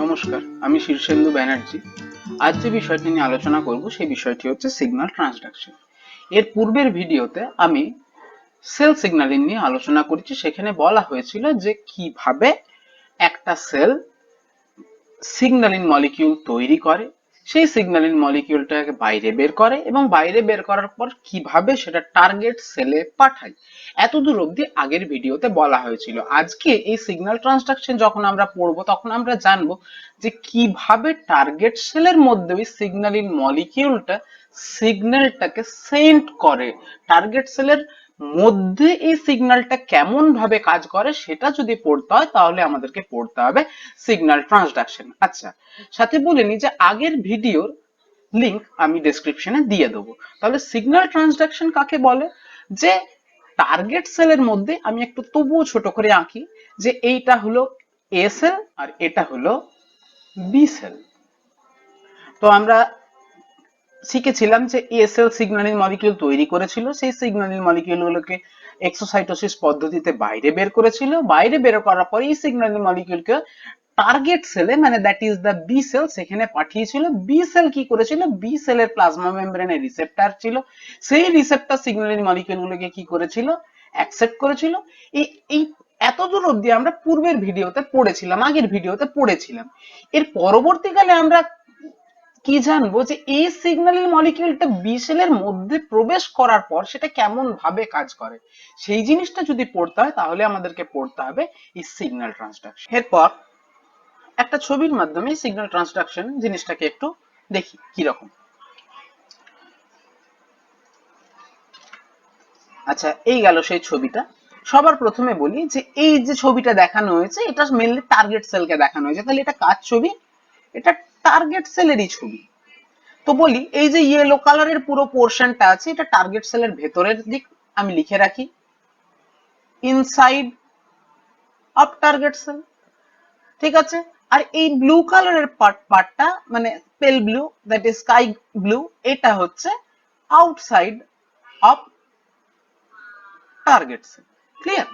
নমস্কার, আমি শীর্ষেন্দু ব্যানার্জি। আজ যে বিষয়টি নিয়ে আলোচনা করব সেই বিষয়টি হচ্ছে সিগন্যাল ট্রান্সডাকশন। এর পূর্বের ভিডিওতে আমি সেল সিগন্যালিং নিয়ে আলোচনা করেছি। সেখানে বলা হয়েছিল যে কিভাবে একটা সেল সিগন্যালিং মলিকিউল তৈরি করে, সেই সিগন্যালিং মলিকিউলটাকে বাইরে বের করে এবং বাইরে বের করার পর কিভাবে সেটা টার্গেট সেলে পাঠায়। এতদূর অবধি আগের ভিডিওতে বলা হয়েছিল। আজকে এই সিগন্যাল ট্রান্সডাকশন যখন আমরা পড়বো তখন আমরা জানবো যে কিভাবে টার্গেট সেলের মধ্যে ওই সিগন্যালিং মলিকিউলটা সিগন্যালটাকে সেন্ড করে। টার্গেট সেলের মধ্যে এই সিগন্যালটা কেমন ভাবে কাজ করে সেটা যদি পড়তে হয় তাহলে আমাদেরকে পড়তে হবে সিগন্যাল ট্রান্সডাকশন। আচ্ছা, সাথে বলে নি যে আগের ভিডিওর লিংক আমি ডেসক্রিপশনে দিয়ে দেবো। তাহলে সিগন্যাল ট্রান্সডাকশন কাকে বলে? যে টার্গেট সেলের মধ্যে আমি একটু তবুও ছোট করে আঁকি যে এইটা হলো এ সেল আর এটা হলো বি সেল। তো আমরা শিখেছিলাম যে এ সেল সিগন্যালিং মলিকিউল তৈরি করেছিল, সেই সিগন্যালিং মলিকিউলগুলোকে এক্সোসাইটোসিস পদ্ধতিতে বাইরে বের করেছিল। বাইরে বের করার পর এই সিগন্যালিং মলিকিউলকে টার্গেট সেলে, মানে that is the B cell, সেখানে পাঠিয়েছিল। বি সেল কি করেছিল? বি সেলের প্লাজমা মেমব্রেনে রিসেপ্টর ছিল, সেই রিসেপ্টর সিগন্যালিং মলিকিউলগুলোকে কি করেছিল? অ্যাকসেপ্ট করেছিল। এই এই এতদূর অবধি আমরা পূর্বের ভিডিওতে পড়েছিলাম, আগের ভিডিওতে পড়েছিলাম। এর পরবর্তীকালে আমরা কি জানবো যে এই সিগন্যালিং মলিকিউলটা বি সেলের মধ্যে প্রবেশ করার পর সেটা কেমন ভাবে কাজ করে। সেই জিনিসটা যদি পড়তে হয় তাহলে আমাদেরকে পড়তে হবে এই সিগন্যাল ট্রান্সডাকশন। এরপর একটা ছবির মাধ্যমে সিগন্যাল ট্রান্সডাকশন জিনিসটাকে একটু দেখি কিরকম। আচ্ছা, এই গেল সেই ছবিটা। সবার প্রথমে বলি যে এই যে ছবিটা দেখানো হয়েছে এটা মেইনলি টার্গেট সেলকে দেখানো হয়েছে। তাহলে এটা কার ছবি? এটা টার্গেট সেলেরই ছবি। তো বলি এই যে ইয়েলো কালারের পুরো পোর্শনটা আছে এটা টার্গেট সেলের ভেতরের দিক, আমি লিখে রাখি ইনসাইড অফ টার্গেট সেল। ঠিক আছে। আর এই ব্লু কালারের পার্টটা মানে pale blue, that is sky blue, এটা হচ্ছে outside of target cell. Clear?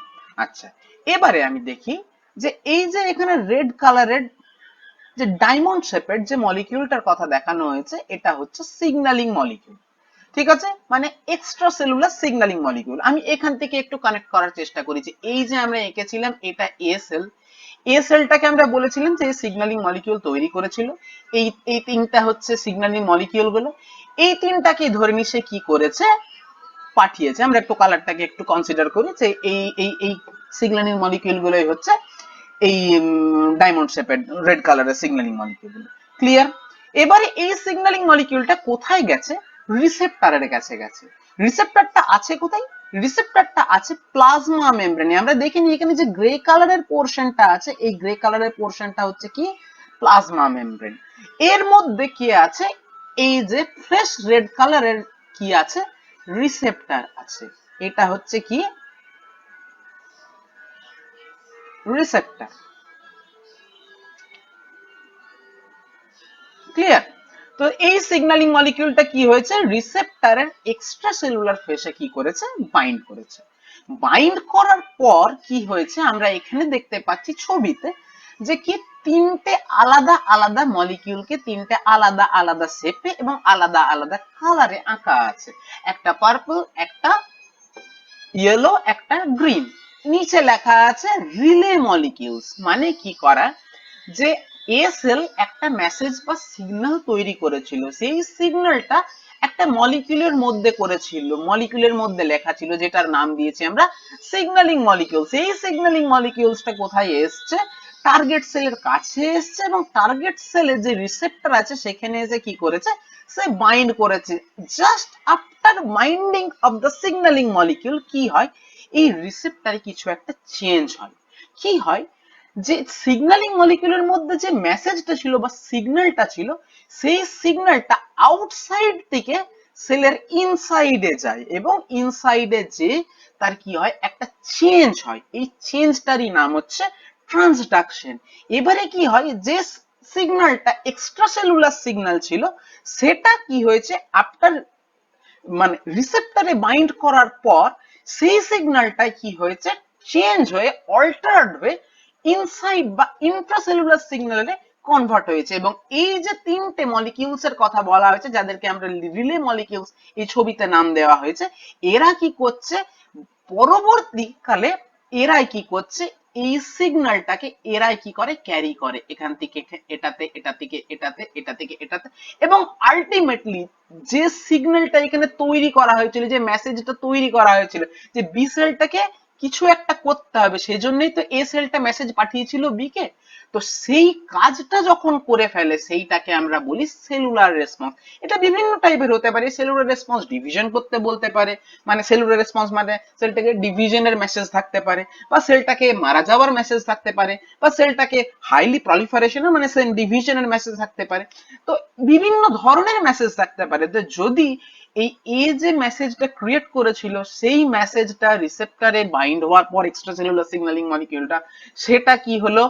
আচ্ছা, এবারে আমি দেখি যে এই যে এখানে রেড কালারের যে ডায়মন্ড শেপের যে মলিকিউলটার কথা দেখানো হয়েছে এটা হচ্ছে সিগন্যালিং মলিকিউল। ঠিক আছে, মানে এক্সট্রা সেলুলার সিগন্যালিং মলিকিউল। আমি এখান থেকে একটু কানেক্ট করার চেষ্টা করি যে এই যে আমরা এঁকেছিলাম এটা এ সেল, এ সেলটাকে আমরা বলেছিলাম যে সিগন্যালিং মলিকিউল তৈরি করেছিল। এই এই তিনটা হচ্ছে সিগন্যালিং মলিকিউল গুলো। এই তিনটাকে ধরে নিয়ে সে কি করেছে? পাঠিয়েছে। আমরা একটু কালারটাকে একটু কনসিডার করি যে এই এই এই সিগন্যালিং মলিকিউল গুলোই হচ্ছে এই ডায়মন্ড শেপের রেড কালারের সিগন্যালিং মলিকিউল গুলো। ক্লিয়ার? এবারে এই সিগন্যালিং মলিকিউলটা কোথায় গেছে? রিসেপ্টরের কাছে গেছে। রিসেপ্টরটা আছে কোথায়? রিসেপ্টরটা আছে প্লাজমা মেমব্রেনে। আমরা দেখিনি এখানে যে গ্রে কালারের পোরশনটা আছে, এই গ্রে কালারের পোরশনটা হচ্ছে কি? Plasma membrane. এর মধ্যে কি আছে? এই যে ফ্রেশ রেড কালারের কি আছে? রিসেপ্টর আছে। এটা হচ্ছে কি? রিসেপ্টর। ক্লিয়ার? তো এই সিগন্যালিং মলিকিউলটা কি হয়েছে? রিসেপ্টরের এক্সট্রা সেলুলার ফেসে কি করেছে? বাইন্ড করেছে। বাইন্ড করার পর কি হয়েছে আমরা এখানে দেখতে পাচ্ছি ছবিতে যে কি তিনটে আলাদা আলাদা মলিকিউলকে তিনটে আলাদা আলাদা শেপে এবং আলাদা আলাদা কালারে আঁকা আছে। একটা পার্পল, একটা ইয়েলো, একটা গ্রিন। নিচে লেখা আছে রিলে মলিকিউলস। মানে কি করা? যে এ সেল একটা মেসেজ বা সিগন্যাল তৈরি করেছিল, সেই সিগন্যালটা একটা মলিকিউলের মধ্যে করেছিল, মলিকিউলের মধ্যে লেখা ছিল যেটার নাম দিয়েছি আমরা সিগন্যালিং মলিকিউল। সেই সিগন্যালিং মলিকিউলসটা কোথায় এসছে? টার্গেট সেলের কাছে এসছে এবং টার্গেট সেলের যে রিসেপ্টর আছে সেখানে এসে কি করেছে? সে বাইন্ড করেছে। Just after binding of the signalling molecule কি হয়? এই রিসেপ্টরে কিছু একটা চেঞ্জ হয়। কি হয়? যে সিগন্যালিং মলিকিউলের মধ্যে যে মেসেজটা ছিল বা সিগন্যালটা ছিল সেই সিগন্যালটা আউটসাইড থেকে সেলের ইনসাইডে যায় এবং ইনসাইডে যে তার কি হয়? একটা চেঞ্জ হয়। এই চেঞ্জটারই নাম হচ্ছে ট্রান্সডাকশন। এবারে কি হয়? যে সিগন্যালটা এক্সট্রা সেলুলার সিগন্যাল ছিল সেটা কি হয়েছে? আফটার মানে রিসেপ্টরে বাইন্ড করার পর সেই সিগন্যালটা কি হয়েছে? চেঞ্জ হয়ে অল্টারড হয়ে ইনসাইড বা ইন্ট্রাসেলুলার সিগন্যালে কনভার্ট হয়েছে। এবং এই যে তিনটে মলিকিউলস এর কথা বলা হয়েছে, যাদেরকে আমরা রিলে মলিকিউলস এই ছবিতে নাম দেওয়া হয়েছে, এরা কি করছে পরবর্তীকালে, এরাই কি করছে এই সিগন্যালটাকে এরাই কি করে ক্যারি করে এখান থেকে এটাতে, এটা থেকে এটাতে, এটা থেকে এটাতে, এবং আলটিমেটলি যে সিগন্যালটা এখানে তৈরি করা হয়েছিল, যে মেসেজটা তৈরি করা হয়েছিল, যে বি সেলটাকে কিছু একটা করতে হবে, সেই জন্যই তো এ সেলটা মেসেজ পাঠিয়েছিল বি কে। তো সেই কাজটা যখন করে ফেলে, সেইটাকে আমরা বলি সেলুলার রেসপন্স। এটা বিভিন্ন টাইপের হতে পারে। সেলুলার রেসপন্স ডিভিশন করতে বলতে পারে, মানে সেলুলার রেসপন্স মানে সেলটাকে ডিভিশনের মেসেজ থাকতে পারে, বা সেলটাকে মারা যাওয়ার মেসেজ থাকতে পারে, বা সেলটাকে হাইলি প্রলিফারেশনের মানে সেল ডিভিশনের মেসেজ থাকতে পারে। তো বিভিন্ন ধরনের মেসেজ থাকতে পারে। তো যদি এই এ যে মেসেজটা ক্রিয়েট করেছিল, সেই মেসেজটা রিসেপ্টরে বাইন্ড হওয়ার পর এক্সট্রাসেলুলার সিগন্যালিং মলিকিউলটা, সেটা কি হলো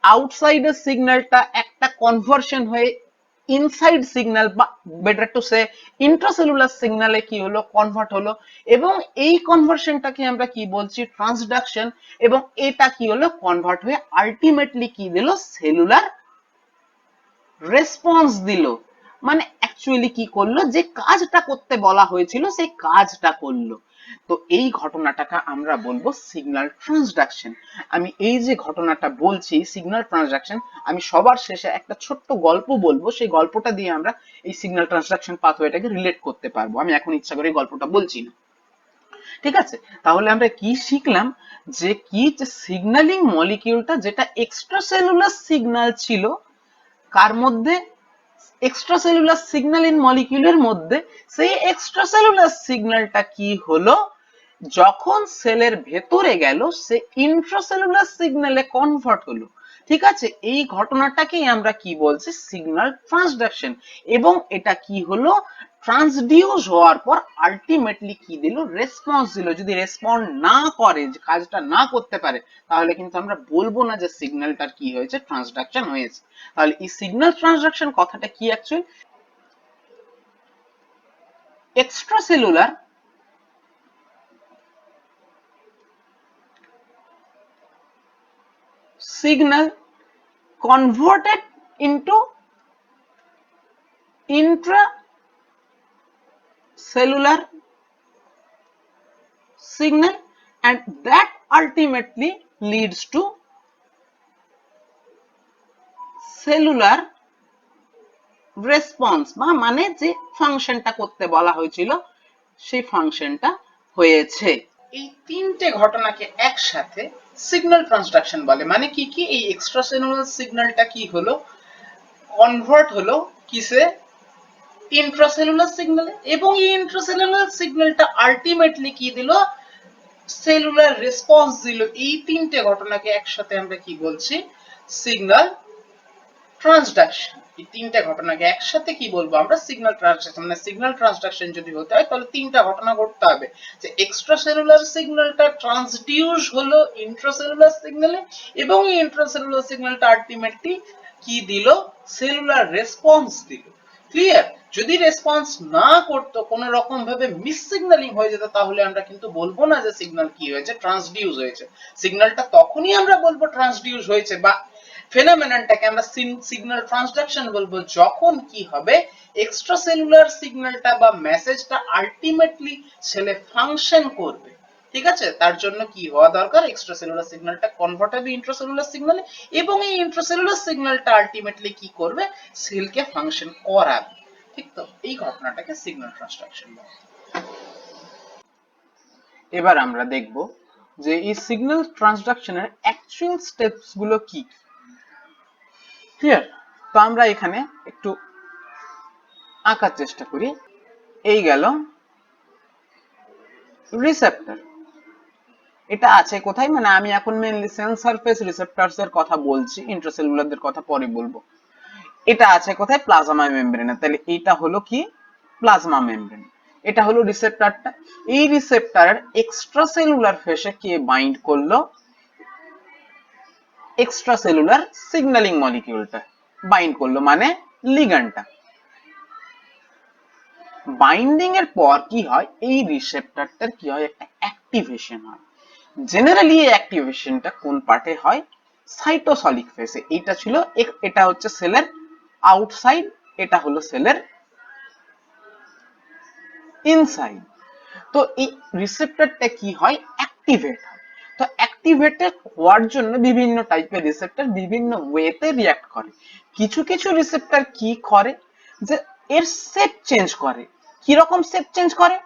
আউটসাইডের সিগন্যালটা একটা কনভার্সন হয়ে ইনসাইড সিগন্যাল, বা বেটার টু সে ইন্ট্রাসেলুলার সিগন্যালে কি হলো কনভার্ট হলো। এবং এই কনভার্সনটাকে আমরা কি বলছি ট্রান্সডাকশন। এবং এটা কি হলো কনভার্ট হয়ে আলটিমেটলি কি দিল সেলুলার রেসপন্স দিল। মানে অ্যাকচুয়ালি কি করলো, যে কাজটা করতে বলা হয়েছিল সেই কাজটা করলো। তো এই ঘটনাটাকে আমরা বলবো সিগন্যাল ট্রান্সডাকশন। আমি এই যে ঘটনাটা বলছি সিগন্যাল ট্রান্সডাকশন, আমি সবার শেষে একটা ছোট্ট গল্প বলবো, সেই গল্পটা দিয়ে আমরা এই সিগন্যাল ট্রান্সডাকশন পাথওয়েটাকে রিলেট করতে পারবো। আমি এখন ইচ্ছা করে গল্পটা বলছি না, ঠিক আছে? তাহলে আমরা কি শিখলাম, যে কি যে সিগন্যালিং মলিকিউলটা যেটা এক্সট্রাসেলুলার সিগন্যাল ছিল, কার মধ্যে এক্সট্রাসেলুলার সিগন্যালিং মলিকিউলের মধ্যে, সেই এক্সট্রাসেলুলার সিগন্যালটা কি হলো যখন সেলের ভেতরে গেল সে ইন্ট্রাসেলুলার সিগন্যালে কনভার্ট হলো। ঠিক আছে, এই ঘটনাটাকেই আমরা কি বলছি সিগন্যাল ট্রান্সডাকশন। এবং এটা কি হলো ট্রান্সডিউস হওয়ার পর আলটিমেটলি কি দিল রেসপন্স দিল। যদি রেসপন্ড না করে, যে কাজটা না করতে পারে, তাহলে কিন্তু আমরা বলবো না যে সিগন্যালটার কি হয়েছে ট্রান্সডাকশন হয়েছে। তাহলে এই সিগন্যাল ট্রান্সডাকশন কথাটা কি actually extracellular signal converted into intracellular signal, and that ultimately leads to cellular response, বা মানে যে ফাংশনটা করতে বলা হয়েছিল সেই ফাংশনটা হয়েছে। এই তিনটে ঘটনাকে একসাথে সিগন্যাল ট্রান্সডাকশন বলে। মানে কি কি, এই এক্সট্রাসেলুলার সিগন্যালটা কি হলো কনভার্ট হলো কিসে ইন্ট্রাসেলুলার সিগন্যালে, এবং এই ইন্ট্রাসেলুলার সিগন্যালটা আলটিমেটলি কি দিল সেলুলার রেসপন্স দিল। এই তিনটে ঘটনাকে একসাথে আমরা কি বলছি সিগন্যাল ট্রান্সডাকশন। এই তিনটা ঘটনাকে একসাথে কি বলবো আমরা সিগন্যাল ট্রান্সডাকশন। মানে সিগন্যাল ট্রান্সডাকশন যদি হতে হয় তাহলে তিনটা ঘটনা ঘটতে হবে, যে এক্সট্রাসেলুলার সিগন্যালটা ট্রান্সডিউস হলো ইন্ট্রাসেলুলার সিগন্যালে, এবং এই ইন্ট্রাসেলুলার সিগন্যালটা আলটিমেটলি কি দিল সেলুলার রেসপন্স দিল। ক্লিয়ার? যদি রেসপন্স না করতো, কোন রকম ভাবে মিস সিগন্যালিং হয়ে যেত, তাহলে আমরা কিন্তু বলবো না যে সিগন্যাল কি হয়েছে ট্রান্সডিউস হয়েছে। সিগন্যালটা তখনই আমরা বলবো ট্রান্সডিউস হয়েছে বা ফেনোমেননটাকে আমরা সিগন্যাল ট্রান্সডাকশন বলবো, যখন কি হবে এক্সট্রাসেলুলার সিগন্যালটা বা মেসেজটা আলটিমেটলি সেলে ফাংশন করবে। ঠিক আছে, তার জন্য কি হওয়া দরকার এক্সট্রাসেলুলার সিগন্যালটা কনভার্ট হবে ইন্ট্রাসেলুলার সিগন্যালে, এবং এই ইন্ট্রাসেলুলার সিগন্যালটা আলটিমেটলি কি করবে সেলকে ফাংশন করাবে। ঠিক তো, এই ঘটনাটাকে সিগন্যাল ট্রান্সডাকশন বলে। এবার আমরা দেখব যে এই সিগন্যাল ট্রান্সডাকশনের অ্যাকচুয়াল স্টেপস গুলো কি। ক্লিয়ার? তো আমরা এখানে একটু আঁকার চেষ্টা করি। এই গেল রিসেপ্টর, এটা আছে কোথায়, মানে আমি এখন মেইনলি সেল সারফেস রিসেপ্টরস এর কথা বলছি, ইন্ট্রাসেলুলারদের কথা পরে বলবো। এটা আছে কোথায় প্লাজমা মেমব্রেনে। তাহলে এটা হলো কি প্লাজমা মেমব্রেন, এটা হলো রিসেপ্টরটা। এই রিসেপ্টরের এক্সট্রাসেলুলার ফেসে কে বাইন্ড করলো এক্সট্রাসেলুলার সিগন্যালিং মলিকিউলটা বাইন্ড করলো, মানে লিগ্যান্ডটা। বাইন্ডিং এর পর কি হয় এই রিসেপ্টরটার কি হয় একটা অ্যাক্টিভেশন হয়। জেনারেলি এই অ্যাক্টিভেশনটা কোন পার্টে হয় সাইটোসলিক ফেসে। এটা ছিল, এটা হচ্ছে সেলের আউটসাইড, এটা হলো সেলের ইনসাইড। তো এই রিসেপ্টরটা কি হয়, অ্যাক্টিভেট হয়। তো অ্যাক্টিভেটেড হওয়ার জন্য বিভিন্ন টাইপের রিসেপ্টর বিভিন্ন ওয়েতে রিঅ্যাক্ট করে। কিছু কিছু রিসেপ্টর কি করে, যে এর শেপ চেঞ্জ করে। কি রকম শেপ চেঞ্জ করে,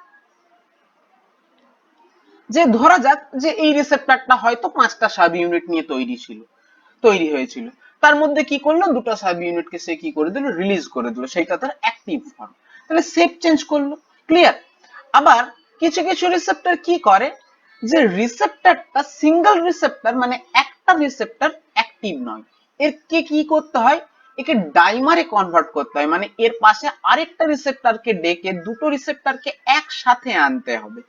যে ধরা যাক যে এই রিসেপ্টরটা হয়তো 5টা সাব ইউনিট নিয়ে তৈরি হয়েছিল, তার মধ্যে কি করলো, দুটো সাব ইউনিটকে সে কি করে দিল, রিলিজ করে দিল, সেটা তার অ্যাক্টিভ ফর্ম। তাহলে শেপ চেঞ্জ করলো, ক্লিয়ার। আবার কিছু কিছু রিসেপ্টর কি করে, যে রিসেপ্টরটা সিঙ্গেল রিসেপ্টর, মানে একটা রিসেপ্টর অ্যাক্টিভ নয়, এরকে কি করতে হয়, একে ডাইমারে কনভার্ট করতে হয়, মানে এর পাশে আরেকটা রিসেপ্টরকে ডেকে দুটো রিসেপ্টরকে একসাথে আনতে হবে।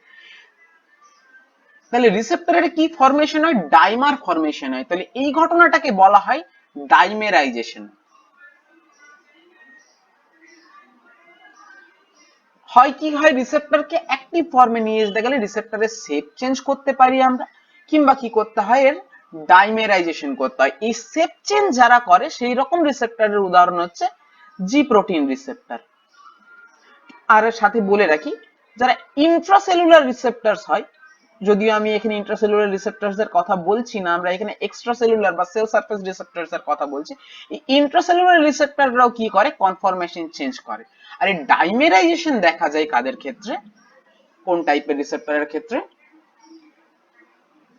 তাহলে রিসেপ্টরের কি ফরমেশন হয়, ডাইমার ফরমেশন হয়। তাহলে এই ঘটনাটাকে বলা হয় ডাইমেরাইজেশন। হয় কি হয়, রিসেপ্টরকে অ্যাক্টিভ ফর্মে নিয়ে যেতে গেলে রিসেপ্টরের শেপ চেঞ্জ করতে পারি আমরা, কিংবা কি করতে হয়, এর ডাইমেরাইজেশন করতে হয়। এই শেপ চেঞ্জ যারা করে সেই রকম রিসেপ্টরের উদাহরণ হচ্ছে জি প্রোটিন রিসেপ্টর। আর সাথে বলে রাখি, যারা ইন্ট্রাসেলুলার রিসেপ্টরস হয়, যদিও আমি এখানে ইন্ট্রাসেলুলার রিসেপ্টরস এর কথা বলছি না, আমরা এখানে এক্সট্রাসেলুলার বা সেল সারফেস রিসেপ্টরস এর কথা বলছি। এই ইন্ট্রাসেলুলার রিসেপ্টররাও কি করে, কনফরমেশন চেঞ্জ করে। আর এই ডাইমেরাইজেশন দেখা যায় কাদের ক্ষেত্রে, কোন টাইপের রিসেপ্টরের ক্ষেত্রে,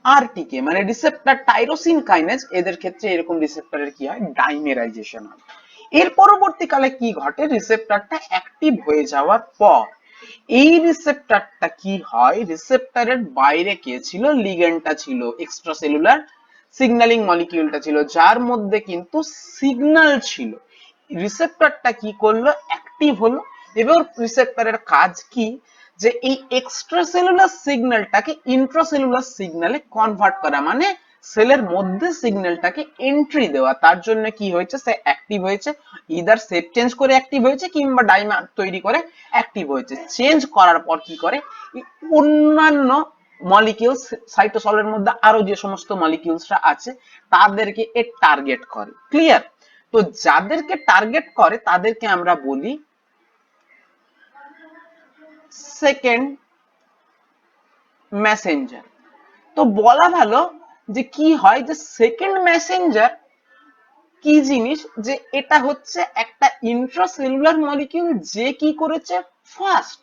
আরটিকে মানে রিসেপ্টর টাইরোসিন কাইনেজ, এদের ক্ষেত্রে এরকম রিসেপ্টরের কি হয়, ডাইমেরাইজেশন হয়। এর পরবর্তীকালে কি ঘটে, রিসেপ্টরটা অ্যাক্টিভ হয়ে যাওয়ার পর এই রিসেপ্টরটা কি হয়, রিসেপ্টরের বাইরে কে ছিল, লিগ্যান্ডটা ছিল, এক্সট্রাসেলুলার সিগন্যালিং মলিকিউলটা ছিল, যার মধ্যে কিন্তু সিগন্যাল ছিল। রিসেপ্টরটা কি করলো, অ্যাক্টিভ হলো। এবার রিসেপ্টরের কাজ কি, যে এই এক্সট্রাসেলুলার সিগন্যালটাকে ইন্ট্রাসেলুলার সিগন্যালে কনভার্ট করা, মানে সেলের মধ্যে সিগন্যালটাকে এন্ট্রি দেওয়া। তার জন্য কি হয়েছে, সে অ্যাক্টিভ হয়েছে, ইদার শেপ চেঞ্জ করে অ্যাক্টিভ হয়েছে, কিংবা ডাইমার তৈরি করে অ্যাক্টিভ হয়েছে। চেঞ্জ করার পর কি করে, অন্যান্য মলিকিউলস, সাইটোসলের মধ্যে আরো যে সমস্ত মলিকিউলসরা আছে তাদেরকে এ টার্গেট করে, ক্লিয়ার। তো যাদেরকে টার্গেট করে তাদেরকে আমরা বলি সেকেন্ড মেসেঞ্জার। তো বলা ভালো যে কি হয়, যে সেকেন্ড মেসেঞ্জার কি জিনিস, যে এটা হচ্ছে একটা ইন্ট্রাসেলুলার মলিকিউল, যে কি করেছে, ফার্স্ট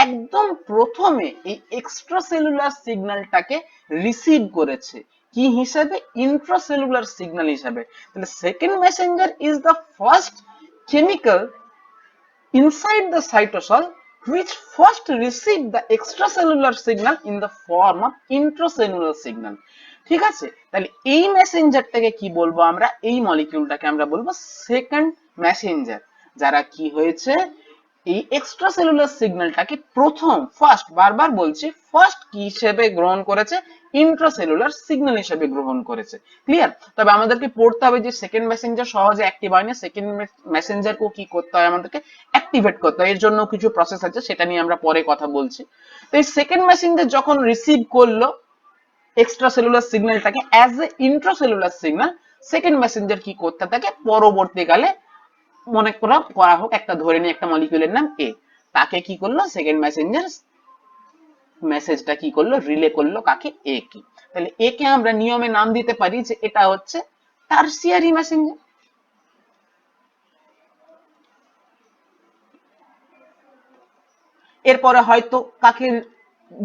একদম প্রথমে এই এক্সট্রাসেলুলার সিগন্যালটাকে রিসিভ করেছে, কি হিসাবে, ইন্ট্রাসেলুলার সিগন্যাল হিসাবে। তাহলে second Messenger is the first chemical inside the cytosol which first receive the extracellular signal in the form of intracellular signal। ঠিক আছে, তাহলে এই মেসেঞ্জারটাকে কি বলবো আমরা, এই মলিকিউলটাকে আমরা বলবো সেকেন্ড মেসেঞ্জার, যারা কি হয়েছে, এই এক্সট্রাসেলুলার সিগন্যালটাকে প্রথম, ফার্স্ট, বারবার বলছি, ফার্স্ট কি হিসেবে গ্রহণ করেছে, ইন্ট্রাসেলুলার সিগন্যাল হিসেবে গ্রহণ করেছে, ক্লিয়ার। তবে আমাদেরকে পড়তে হবে যে সেকেন্ড মেসেঞ্জার সহজে অ্যাক্টিভ হয় না, সেকেন্ড মেসেঞ্জারকে কি করতে হয়, আমাদেরকে অ্যাক্টিভেট করতে হয়। এর জন্য কিছু প্রসেস আছে, সেটা নিয়ে আমরা পরে কথা বলছি। তো এই সেকেন্ড মেসেঞ্জার যখন রিসিভ করলো এক্সট্রাসেলুলার সিগন্যালটাকে as a intracellular signal, second messenger কি করতে থাকে, পরবর্তীকালে মনে করা হোক, একটা ধরে নিই একটা মলিকিউলের নাম এ, তাকে কি করলো, সেকেন্ড মেসেঞ্জার মেসেজটা কি করলো, রিলে করলো কাকে, এ কে। তাহলে এ কে আমরা নিয়মে নাম দিতে পারি যে এটা হচ্ছে টারসিয়ারি মেসেঞ্জার। এরপরে হয়তো কাকে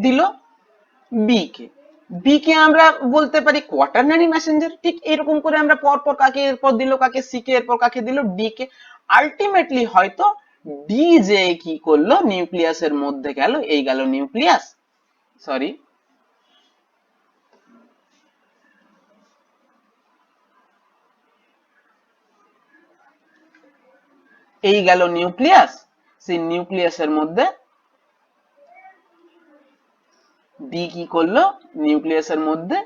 দিল, বি কে। বি কে আমরা বলতে পারি কোয়াটারনারি মেসেঞ্জার। ঠিক এরকম করে আমরা পরপর কাকে এরপর দিল, কাকে সি কে, এরপর কাকে দিল, ডি কে। আলটিমেটলি হয়তো ডি যে কি করলো, নিউক্লিয়াসের মধ্যে গেল, এই গেল নিউক্লিয়াস, সরি এই গেল নিউক্লিয়াস, সেই নিউক্লিয়াসের মধ্যে ডি কি করলো, নিউক্লিয়াসের মধ্যে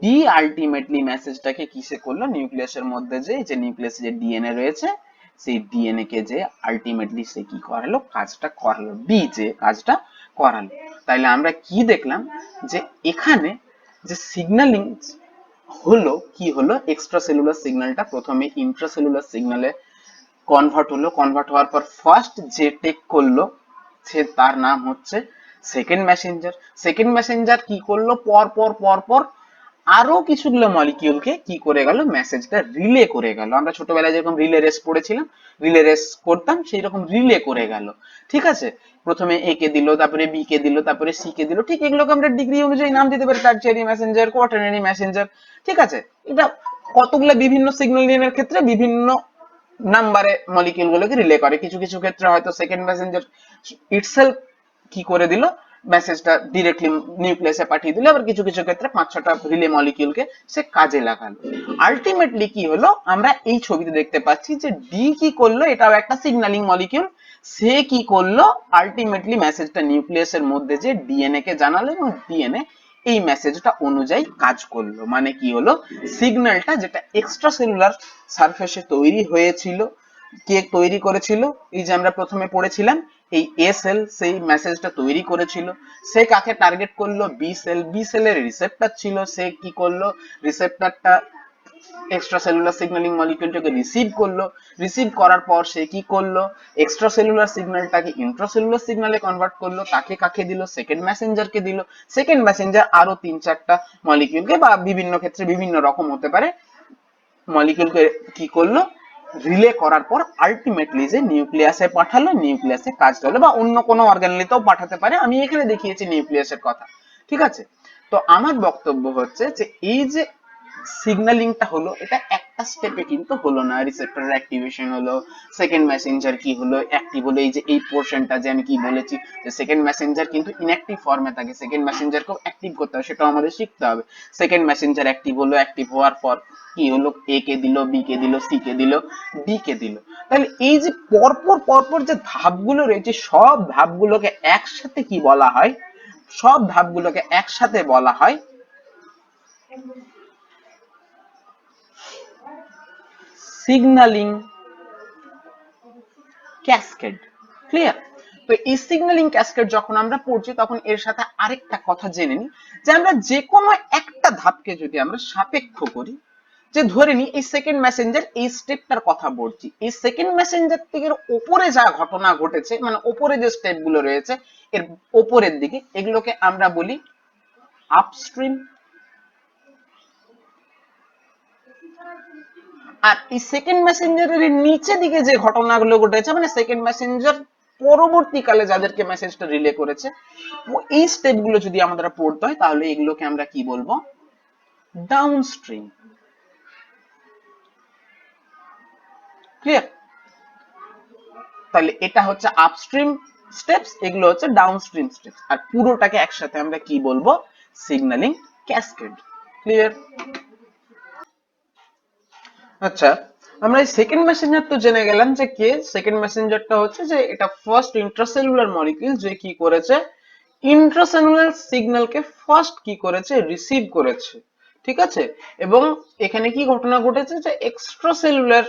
ডি আলটিমেটলি মেসেজটাকে কিসে করলো, নিউক্লিয়াসের মধ্যে যে নিউক্লিয়াসে যে ডিএনএ রয়েছে সেই ডিএনএ কে যে আলটিমেটলি সে কি করালো, কাজটা করালো, ডি যে কাজটা করালো। তাইলে আমরা কি দেখলাম, যে এখানে যে সিগন্যালিং হলো কি হলো, এক্সট্রা সেলুলার সিগন্যালটা প্রথমে ইন্ট্রাসেলুলার সিগন্যালে কনভার্ট হলো, কনভার্ট হওয়ার পর ফার্স্ট যে টেক করলো সে তার নাম হচ্ছে সেকেন্ড মেসেঞ্জার। সেকেন্ড মেসেঞ্জার কি করলো, পর পর পর পর আরো কিছুগুলো মলিকিউলকে কি করে গেল, মেসেজটা রিলে করে গেল। আমরা ছোটবেলায় যেরকম রিলে রেস পড়েছিলাম, রিলে রেস করতাম, সেই রকম রিলে করে গেল। ঠিক আছে, প্রথমে এ কে দিল, তারপরে বি কে দিল, তারপরে সি কে দিল। ঠিক এগুলোকে আমরা ডিগ্রি অনুযায়ী নাম দিতে পারি, টারশিয়ারি মেসেঞ্জার, কোয়াটারনারি মেসেঞ্জার। ঠিক আছে, এটা কতগুলো বিভিন্ন সিগন্যালিং ক্ষেত্রে বিভিন্ন নাম্বারে মলিকিউল গুলোকে রিলে করে। কিছু কিছু ক্ষেত্রে হয়তো সেকেন্ড মেসেঞ্জার ইটসেলফ কি করে দিল, মেসেজটা ডিরেক্টলি নিউক্লিয়াসে পাঠিয়ে দিল। আবার কিছু কিছু ক্ষেত্রে 5-6টা রিলে মলিকিউলকে সে কাজে লাগালো। আলটিমেটলি কি হলো, আমরা এই ছবিতে দেখতে পাচ্ছি যে ডি কি করলো, এটাও একটা সিগন্যালিং মলিকিউল। সে কি করলো, আলটিমেটলি মেসেজটা নিউক্লিয়াসের মধ্যে যে ডিএনএ কে জানালো এবং ডিএনএ এই মেসেজটা অনুযায়ী কাজ করলো। মানে কি হলো, সিগন্যালটা যেটা এক্সট্রা সেলুলার সারফেসে তৈরি হয়েছিল, কে তৈরি করেছিল, এই যে আমরা প্রথমে পড়েছিলাম এই এ সেল সেই মেসেজটা তৈরি করেছিল। সে কাকে টার্গেট করলো, বি সেল। বি সেলের রিসেপ্টর ছিল, সে কি করলো, রিসেপ্টরটা এক্সট্রা সেলুলার সিগন্যালিং মলিকিউলটাকে রিসিভ করলো। রিসিভ করার পর সে কি করলো, এক্সট্রা সেলুলার সিগন্যালটাকে ইন্ট্রাসেলুলার সিগন্যালে কনভার্ট করলো। তাকে কাকে দিল, সেকেন্ড মেসেঞ্জারকে দিল। সেকেন্ড মেসেঞ্জার আরো 3-4টা মলিকিউলকে, বা বিভিন্ন ক্ষেত্রে বিভিন্ন রকম হতে পারে, মলিকিউলকে কি করলো, রিলে করার পর আলটিমেটলি যে নিউক্লিয়াসে পাঠালো, নিউক্লিয়াসে কাজ হলো, বা অন্য কোনো অর্গানেলেতেও পাঠাতে পারে। আমি এখানে দেখিয়েছি নিউক্লিয়াসের কথা। ঠিক আছে, তো আমার বক্তব্য হচ্ছে যে এই যে সিগন্যালিংটা হলো, এটা একটা স্টেপে কিন্তু হলো না। রিসেপ্টরের অ্যাক্টিভেশন হলো, সেকেন্ড মেসেঞ্জার কি হলো, অ্যাক্টিভ হলো। এই যে এই পোরশনটা যে আমি কি বলেছি যে সেকেন্ড মেসেঞ্জার কিন্তু ইনঅ্যাক্টিভ ফর্মে থাকে, সেকেন্ড মেসেঞ্জারকেও অ্যাক্টিভ করতে হবে, সেটাও আমাদের শিখতে হবে। সেকেন্ড মেসেঞ্জার অ্যাক্টিভ হলো, অ্যাক্টিভ হওয়ার পর কি হলো, এ কে দিল, বি কে দিল, সি কে দিল, ডি কে দিল। তাহলে এই যে পরপর পরপর যে ধাপগুলো রয়েছে, সব ধাপগুলোকে একসাথে কি বলা হয়, সব ধাপগুলোকে একসাথে বলা হয় সিগন্যালিং ক্যাসকেড। ক্লিয়ার? তো এই সিগন্যালিং ক্যাসকেড যখন আমরা পড়ছি, তখন এর সাথে আরেকটা কথা জেনে নিই যে আমরা যে কোনো একটা ধাপকে যদি আমরা সাপেক্ষ করি, যে ধরে নি এই সেকেন্ড মেসেঞ্জার এই স্টেপটার কথা বলছি, এই সেকেন্ড মেসেঞ্জার থেকে উপরে যা ঘটনা ঘটেছে, মানে উপরে যে স্টেপ গুলো রয়েছে এর উপরের দিকে, এগুলোকে আমরা বলি আপস্ট্রিম। আর এই সেকেন্ড মেসেঞ্জারের নিচে দিকে যে ঘটনাগুলো ঘটেছে, মানে সেকেন্ড মেসেঞ্জার পরবর্তীকালে যাদেরকে মেসেজটা রিলে করেছে, এই স্টেপ গুলো যদি আমাদের পড়তে হয়, তাহলে এগুলোকে আমরা কি বলবো, ডাউনস্ট্রিম। ক্লিয়ার? তাহলে এটা হচ্ছে আপস্ট্রিম স্টেপস, এগুলো হচ্ছে ডাউনস্ট্রিম স্টেপস, আর পুরোটাকে একসাথে আমরা কি বলবো, সিগন্যালিং ক্যাসকেড। ক্লিয়ার? আচ্ছা, আমরা এই সেকেন্ড মেসেঞ্জার তো জেনে গেলাম যে কে সেকেন্ড মেসেঞ্জারটা হচ্ছে, যে এটা ফার্স্ট ইন্ট্রাসেলুলার মলিকিউল যে কি করেছে, ইন্ট্রাসেলুলার সিগন্যালকে ফার্স্ট কি করেছে, রিসিভ করেছে। ঠিক আছে, এবং এখানে কি ঘটনা ঘটেছে, যে এক্সট্রাসেলুলার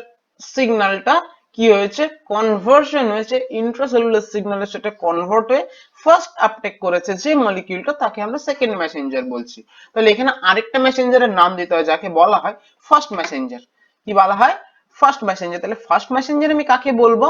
সিগন্যালটা কি হয়েছে, কনভার্সন হয়েছে ইন্ট্রাসেলুলার সিগন্যালে, সেটা কনভার্ট হয়ে ফার্স্ট আপটেক করেছে যে মলিকিউলটা, তাকে আমরা সেকেন্ড মেসেঞ্জার বলছি। তাহলে এখানে আরেকটা মেসেঞ্জারের নাম দিতে হয়, যাকে বলা হয় ফার্স্ট মেসেঞ্জার। কি বলা হয়, ফার্স্ট মেসেঞ্জার। তাহলে ফার্স্ট মেসেঞ্জার আমি কাকে বলবো,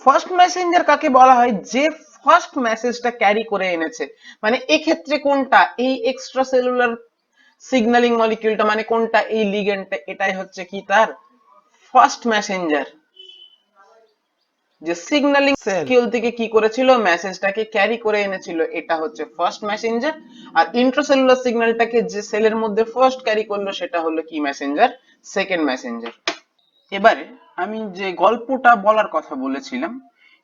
ফার্স্ট মেসেঞ্জার কাকে বলা হয়, যে ফার্স্ট মেসেজটা ক্যারি করে এনেছে। মানে এক্ষেত্রে কোনটা, এই এক্সট্রা সেলুলার সিগন্যালিং মলিকিউলটা, মানে কোনটা, এই লিগেন্ডটা, এটাই হচ্ছে কি তার ফার্স্ট মেসেঞ্জার, যে সিগন্যালিং মলিকিউল থেকে কি করেছিল, মেসেজটাকে ক্যারি করে এনেছিল, এটা হচ্ছে ফার্স্ট মেসেঞ্জার। আর ইন্ট্রাসেলুলার সিগন্যালটাকে যে সেলের মধ্যে ফার্স্ট ক্যারি করলো, সেটা হলো কি মেসেঞ্জার, সেকেন্ড মেসেঞ্জার। এবারে আমি যে গল্পটা বলার কথা বলেছিলাম,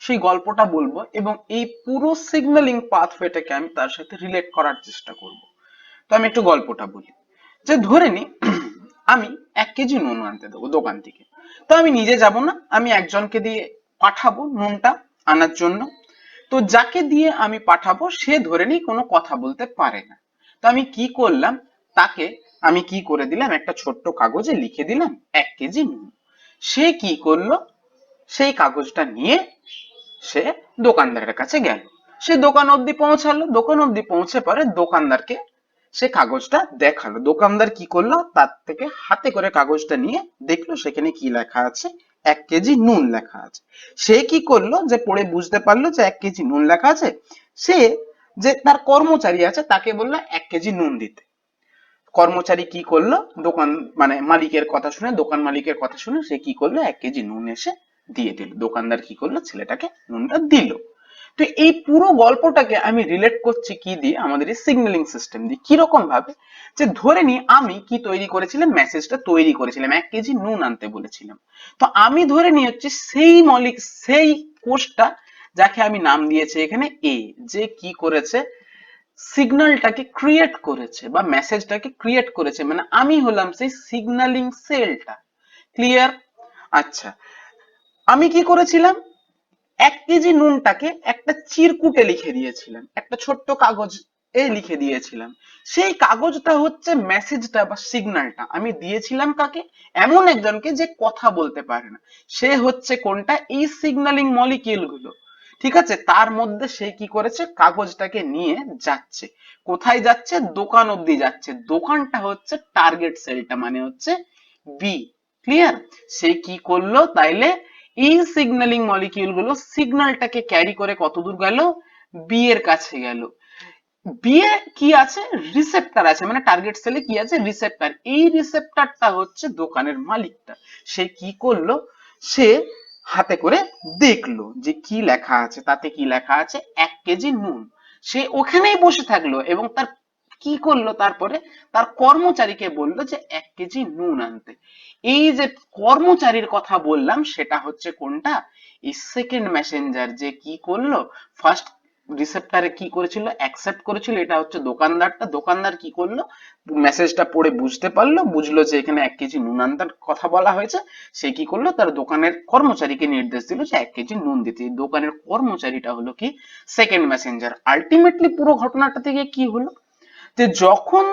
সেই গল্পটা বলবো, এবং এই পুরো সিগন্যালিং পাথওয়েটাকে আমি তার সাথে রিলেট করার চেষ্টা করব। তো আমি একটু গল্পটা বলি, যে ধরে নি আমি 1 কেজি নুন আনতে দেবো দোকান থেকে। তো আমি নিজে যাব না, আমি একজনকে দিয়ে পাঠাবো নুনটা আনার জন্য। তো যাকে দিয়ে আমি পাঠাবো সে ধরে নি কোনো কথা বলতে পারে না। তো আমি কি করলাম, তাকে আমি কি করে দিলাম, একটা ছোট্ট কাগজে লিখে দিলাম 1 কেজি নুন। সে কি করলো, সেই কাগজটা নিয়ে সে দোকানদারের কাছে গেল, সে দোকান অবধি পৌঁছালো, দোকান অবধি পৌঁছে পরে দোকানদারকে সে কাগজটা দেখালো। দোকানদার কি করলো, তার থেকে হাতে করে কাগজটা নিয়ে দেখলো সেখানে কি লেখা আছে, 1 কেজি নুন লেখা আছে। সে কি করলো, যে পড়ে বুঝতে পারলো যে 1 কেজি নুন লেখা আছে, সে যে তার কর্মচারী আছে তাকে বললো 1 কেজি নুন দিতে। কর্মচারী কি করলো, দোকান মানে মালিকের কথা শুনে, দোকান মালিকের কথা শুনে সে কি করলো, 1 কেজি নুন এসে দিয়ে দিল। দোকানদার কি করলো, ছেলেটাকে নুনটা দিল। তো এই পুরো গল্পটাকে আমি রিলেট করছি কি দিয়ে, আমাদের এই সিগন্যালিং সিস্টেম দিয়ে। কিরকম ভাবে, যে ধরে নি আমি কি তৈরি করেছিলাম, মেসেজটা তৈরি করেছিলাম, 1 কেজি নুন আনতে বলেছিলাম। তো আমি ধরে নি হচ্ছে সেই সেই কোষটা যাকে আমি নাম দিয়েছি এখানে এ, যে কি করেছে, সিগন্যালটাকে ক্রিয়েট করেছে বা মেসেজটাকে ক্রিয়েট করেছে, মানে আমি হলাম সেই সিগন্যালিং সেলটা। ক্লিয়ার? আচ্ছা, আমি কি করেছিলাম, 1 কেজি নুনটাকে একটা চিরকুটে লিখে দিয়েছিলাম, একটা ছোট্ট কাগজ এ লিখে দিয়েছিলাম। সেই কাগজটা হচ্ছে মেসেজটা বা সিগন্যালটা আমি দিয়েছিলাম কাকে, এমন একজনকে যে কথা বলতে পারে না। সে হচ্ছে কোনটা, এই সিগন্যালিং মলিকিউল গুলো। ঠিক আছে, তার মধ্যে সে কি করেছে, কাগজটাকে নিয়ে যাচ্ছে। কোথায় যাচ্ছে, দোকান অবধি যাচ্ছে। দোকানটা হচ্ছে টার্গেট সেলটা, মানে হচ্ছে বি। ক্লিয়ার? সে কি করলো তাইলে, এই সিগন্যালিং মলিকিউল গুলো সিগন্যালটাকে ক্যারি করে কত দূর গেল, বি এর কাছে গেল। বি এ কি আছে, রিসেপ্টর আছে, মানে টার্গেট সেলে কি আছে, রিসেপ্টর। এই রিসেপ্টরটা হচ্ছে দোকানের মালিকটা। সে কি করলো, সে হাতে করে দেখলো যে কি লেখা আছে, তাতে কি লেখা আছে, 1 কেজি নুন। সে ওখানেই বসে থাকলো এবং তার কি করলো, তারপরে তার কর্মচারীকে বললো যে 1 কেজি নুন আনতে। এই যে কর্মচারীর কথা বললাম, সেটা হচ্ছে কোনটা, এই সেকেন্ড মেসেঞ্জার। যে কি করলো, ফার্স্ট রিসেপ্টারে কি করেছিল, অ্যাকসেপ্ট করেছিল, এটা হচ্ছে দোকানদারটা। দোকানদার কি করলো, মেসেজটা পড়ে বুঝতে পারলো, বুঝলো যে এখানে 1 কেজি নুন আনতার কথা বলা হয়েছে। সে কি করলো, তার দোকানের কর্মচারীকে নির্দেশ দিল যে 1 কেজি নুন দিতে। দোকানের কর্মচারীটা হলো কি, সেকেন্ড মেসেঞ্জার। আলটিমেটলি পুরো ঘটনাটা থেকে কি হলো, যে যখন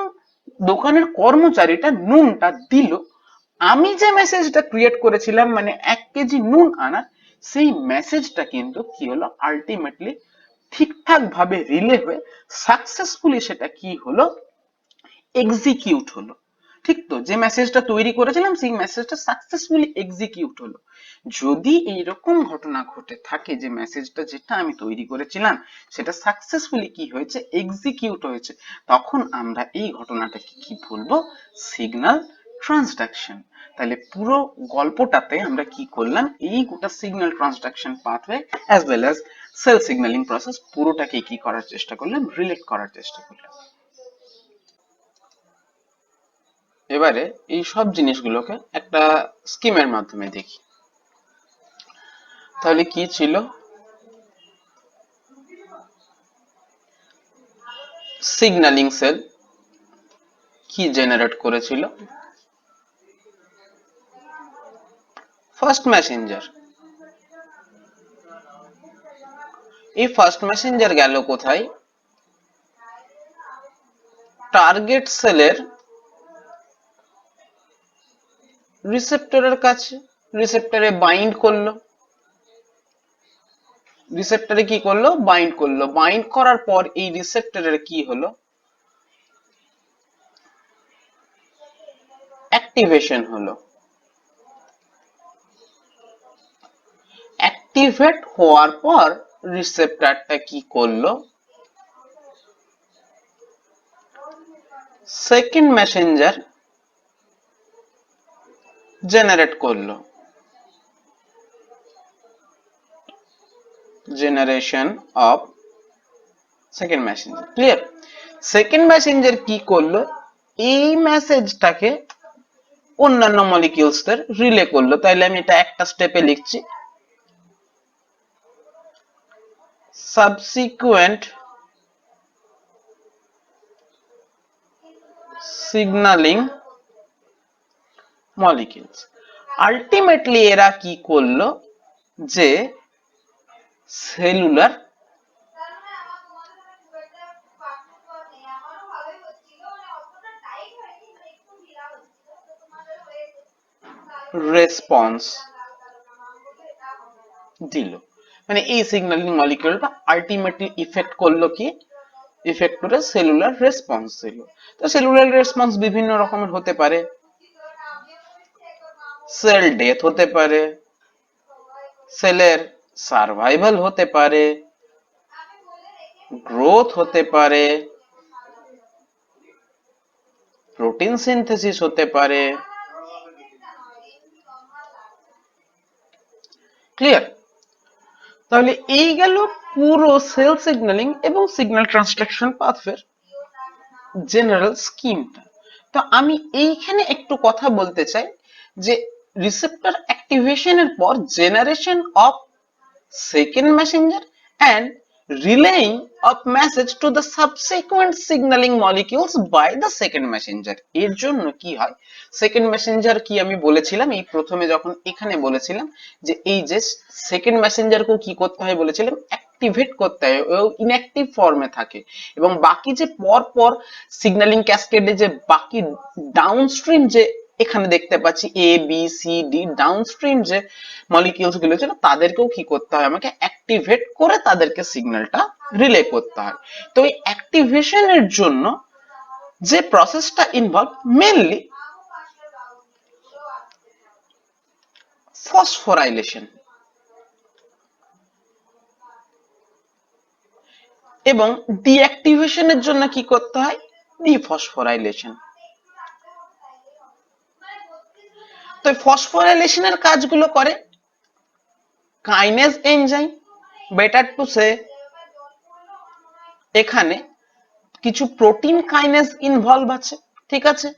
দোকানের কর্মচারীটা নুনটা দিল, আমি যে মেসেজটা ক্রিয়েট করেছিলাম, মানে 1 কেজি নুন আনার, সেই মেসেজটা কিন্তু কি হলো, আলটিমেটলি ঠিকঠাক ভাবে রিলে হয়ে সাকসেসফুলি সেটা কি হলো, এক্সিকিউট হলো। ঠিক তো, যে মেসেজটা তৈরি করেছিলাম সেই মেসেজটা সাকসেসফুলি এক্সিকিউট হলো। যদি এইরকম ঘটনা ঘটে থাকে যে মেসেজটা যেটা আমি তৈরি করেছিলাম সেটা সাকসেসফুলি কি হয়েছে, এক্সিকিউট হয়েছে, তখন আমরা এই ঘটনাটাকে কি বলবো, সিগন্যাল ট্রান্সডাকশন। তাহলে পুরো গল্পটাতে আমরা কি করলাম, এই গোটা signal transduction pathway as well as cell signaling process পুরোটাকে কি করার চেষ্টা করলাম, রিলেট করার চেষ্টা করলাম। এবারে এই সব জিনিসগুলোকে একটা স্কিমের মাধ্যমে দেখি। তাহলে কি ছিল, সিগন্যালিং সেল কি জেনারেট করেছিল, ফার্স্ট মেসেঞ্জার। এই ফার্স্ট মেসেঞ্জার গেল কোথায়, টার্গেট সেলের রিসেপ্টরের কাছে। রিসেপ্টরে বাইন্ড করলো, রিসেপ্টরে কি করলো, বাইন্ড করলো। বাইন্ড করার পর এই রিসেপ্টরের কি হলো, অ্যাক্টিভেশন হলো। অ্যাক্টিভেট হওয়ার পর রিসেপ্টরটা কি করলো, সেকেন্ড মেসেঞ্জার জেনারেট করলো। Generation of second Messenger. Clear? Second messenger কি করলো, এই মেসেজটাকে অন্যান্য মলিকিউলসদের রিলে করলো। তাইলে আমি এটা একটা স্টেপে লিখছি, সাবসিকুয়েন্ট সিগন্যালিং মলিকিউলস। আলটিমেটলি এরা কি করলো, যে সেলুলার রেসপন্স দিল। মানে এই সিগন্যালিং মলিকিউলটা আলটিমেটলি ইফেক্ট করলো কি, ইফেক্ট করে সেলুলার রেসপন্স দিল। তো সেলুলার রেসপন্স বিভিন্ন রকমের হতে পারে, সেল ডেথ হতে পারে, সেলের সার্ভাইভাল হতে পারে, গ্রোথ হতে পারে, প্রোটিন সিনথেসিস হতে পারে। ক্লিয়ার? তাহলে এই গেল পুরো সেল সিগন্যালিং এবং সিগন্যাল ট্রান্সডাকশন পাথওয়ের জেনারেল স্কিমটা। তো আমি এইখানে একটু কথা বলতে চাই যে রিসেপ্টর অ্যাক্টিভেশনের পর generation of second messenger and relaying of message to the subsequent signaling molecules by the second messenger। এর জন্য কি হয়, সেকেন্ড মেসেঞ্জার কি আমি বলেছিলাম এই প্রথমে যখন এখানে বলেছিলাম যে এই যে সেকেন্ড মেসেঞ্জারকেও কি করতে হয় বলেছিলাম, অ্যাক্টিভেট করতে হয়, ও ইনঅ্যাক্টিভ ফর্মে থাকে এবং বাকি যে পর পর সিগন্যালিং ক্যাসকেডে যে বাকি ডাউনস্ট্রিম যে এখানে দেখতে পাচ্ছি A B C D downstream যে মলিকিউলস গুলো ছিল তাদেরকেও কি করতে হয়, আমাকে অ্যাক্টিভেট করে তাদেরকে সিগন্যালটা রিলে করতে হয়। তো এই অ্যাক্টিভেশনের জন্য যে প্রসেসটা ইনভলভ মেইনলি ফসফোরাইলেশন এবং ডিঅ্যাক্টিভেশনের জন্য কি করতে হয়, ডিফসফোরাইলেশন। তো ফসফোরাইলেশনের কাজগুলো করে kinase enzyme, better to say এখানে কিছু প্রোটিন কাইনেজ ইনভলভ আছে, ঠিক আছে।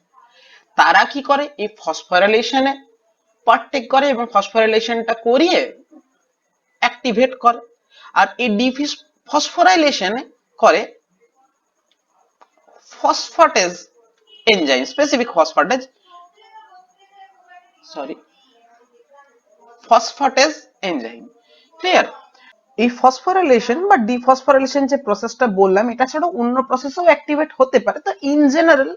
তারা কি করে এই ফসফোরাইলেশনে পার্টেক করে এবং ফসফোরাইলেশনটা করিয়ে অ্যাক্টিভেট করে। আর এই ফসফোরাইলেশনে করে phosphatase enzyme, specific phosphatase phosphatase enzyme. Clear? এই ফসফোরাইলেশন বা ডিফসফোরাইলেশন যে প্রসেসটা বললাম এটা ছাড়া অন্য প্রসেসও অ্যাক্টিভেট হতে পারে। তো in general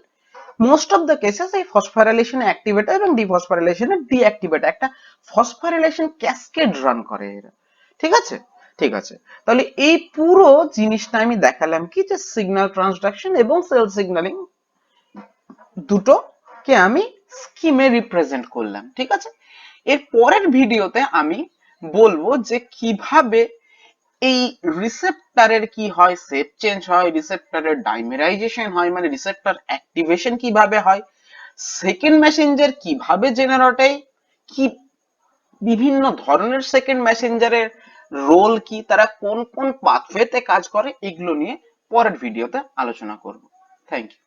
most of the cases এই ফসফোরাইলেশন অ্যাক্টিভেট এবং ডিফসফোরাইলেশন ডিঅ্যাক্টিভেট একটা ফসফোরাইলেশন ক্যাসকেড রান করে এরা, ঠিক আছে। ঠিক আছে, তাহলে এই পুরো জিনিসটা আমি দেখালাম কি যে সিগন্যাল ট্রান্সডাকশন এবং সেল সিগন্যালিং দুটোকে আমি স্কিমে রিপ্রেজেন্ট করলাম, ঠিক আছে। এর পরের ভিডিওতে আমি বলবো যে কিভাবে এই রিসেপ্টরের কি হয়, সেট চেঞ্জ হয়, রিসেপ্টরের ডাইমেরাইজেশন হয়, মানে রিসেপ্টর অ্যাক্টিভেশন কিভাবে হয়, সেকেন্ড মেসেঞ্জার কিভাবে জেনারেট হয়, কি বিভিন্ন ধরনের সেকেন্ড মেসেঞ্জারের রোল কি, তারা কোন কোন পাথওয়েতে কাজ করে, এগুলো নিয়ে পরের ভিডিওতে আলোচনা করব। Thank you.